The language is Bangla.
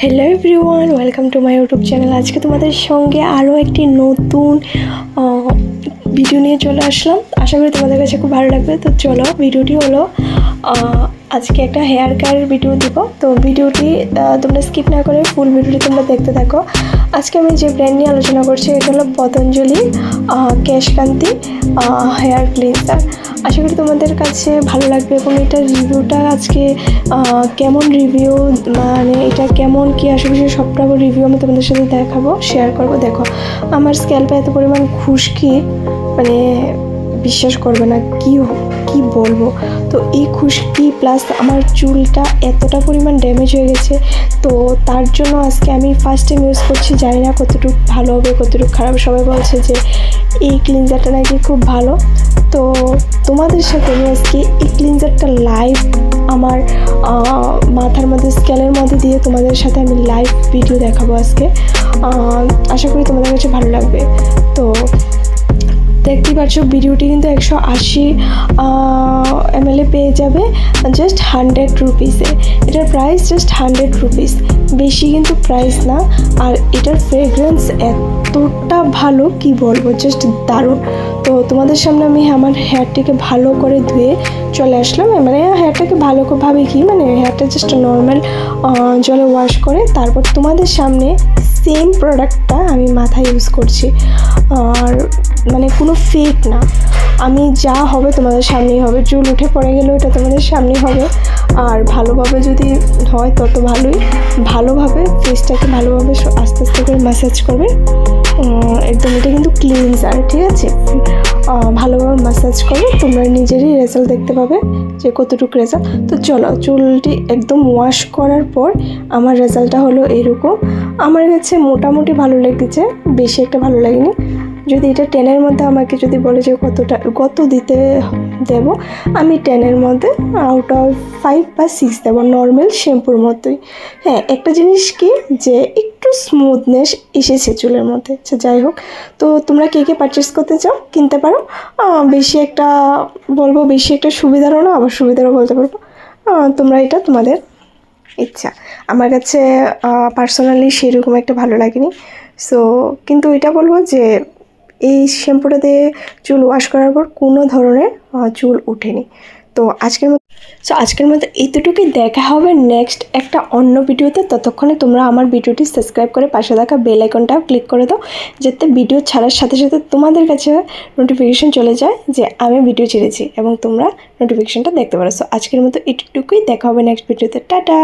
Hello everyone, welcome to my YouTube channel. আজকে তোমাদের সঙ্গে আরও একটি নতুন ভিডিও নিয়ে চলে আসলাম। আশা করি তোমাদের কাছে খুব ভালো লাগবে। তো চলো, ভিডিওটি হলো আজকে একটা হেয়ার কেয়ারের ভিডিও দিব। তো ভিডিওটি তোমরা স্কিপ না করে ফুল ভিডিওটি তোমরা দেখতে থাকো। আজকে আমি যে ব্র্যান্ড নিয়ে আলোচনা করছি এটা হলো পতঞ্জলি কেশকান্তি হেয়ার ক্লিনজার। আশা করি তোমাদের কাছে ভালো লাগবে এবং এটার রিভিউটা আজকে কেমন রিভিউ, মানে এটা কেমন কী আশেপাশে সবটা রিভিউ আমি তোমাদের সাথে দেখাবো, শেয়ার করবো। দেখো, আমার স্ক্যাল্পে এত পরিমাণ খুশকি, মানে বিশ্বাস করবে না কি বলবো। তো এই খুশকি প্লাস আমার চুলটা এতটা পরিমাণ ড্যামেজ হয়ে গেছে, তো তার জন্য আজকে আমি ফার্স্ট টাইম ইউজ করছি। জানি না কতটুকু ভালো হবে কতটুকু খারাপ। সবাই বলছে যে এই ক্লিনজারটা নাকি খুব ভালো। তো তোমাদের সাথে আমি আজকে এই ক্লিনজারটা লাইভ আমার মাথার মধ্যে স্ক্যালের মধ্যে দিয়ে তোমাদের সাথে আমি লাইভ ভিডিও দেখাবো আজকে। আশা করি তোমাদের কাছে ভালো লাগবে। তো দেখতেই পাচ্ছ ভিডিওটি কিন্তু 180 ml পেয়ে যাবে জাস্ট 100 রুপিসে। এটার প্রাইস জাস্ট 100 রুপিস, বেশি কিন্তু প্রাইস না। আর এটার ফ্রেগ্রেন্স এতটা ভালো কি বলবো, জাস্ট দারুণ। তো তোমাদের সামনে আমি আমার হেয়ারটিকে ভালো করে ধুয়ে চলে আসলাম। মানে হেয়ারটাকে ভালোভাবে মানে হেয়ারটা জাস্ট নর্মাল জলে ওয়াশ করে তারপর তোমাদের সামনে সেম প্রোডাক্টটা আমি মাথায় ইউজ করছি। আর মানে কোনো ফেক না, আমি যা হবে তোমাদের সামনেই হবে। চুল উঠে পড়ে গেলেও এটা তোমাদের সামনেই হবে। আর ভালোভাবে যদি হয় তত ভালোই। ভালোভাবে ফেসটাকে ভালোভাবে আস্তে আস্তে করে ম্যাসাজ করবে একদম। এটা কিন্তু ক্লিনজার, ঠিক আছে? ভালোভাবে ম্যাসাজ করবে, তোমরা নিজেরই রেজাল্ট দেখতে পাবে যে কতটুকু রেজাল্ট। তো চলো, চুলটি একদম ওয়াশ করার পর আমার রেজাল্টটা হলো এরকম। আমার কাছে মোটামুটি ভালো লেগেছে, বেশি একটা ভালো লাগেনি। যদি এটা 10-এর মধ্যে আমাকে যদি বলে যে কত দিতে দেব, আমি 10-এর মধ্যে আউট অফ 5 বা 6 দেবো, নর্মাল শ্যাম্পুর মতোই। হ্যাঁ, একটা জিনিস কি যে একটু স্মুথনেস এসেছে চুলের মধ্যে। আচ্ছা, যাই হোক। তো তোমরা কে পারচেস করতে চাও কিনতে পারো। বেশি একটা সুবিধারও না, আবার সুবিধারও বলতে পারবো। তোমরা এটা তোমাদের ইচ্ছা। আমার কাছে পার্সোনালি সেরকম একটা ভালো লাগেনি। সো কিন্তু এটা বলবো যে এই শ্যাম্পুটা দিয়ে চুল ওয়াশ করার পর কোনো ধরনের চুল ওঠেনি। তো আজকের মতো এইটুকুই। দেখা হবে নেক্সট একটা অন্য ভিডিওতে। ততক্ষণে তোমরা আমার ভিডিওটি সাবস্ক্রাইব করে পাশে থাকা বেল আইকনটাও ক্লিক করে দাও, যাতে ভিডিও ছাড়ার সাথে সাথে তোমাদের কাছে নোটিফিকেশন চলে যায় যে আমি ভিডিও ছেড়েছি এবং তোমরা নোটিফিকেশনটা দেখতে পারো। সো আজকের মতো এইটুকুই। দেখা হবে নেক্সট ভিডিওতে। টাটা।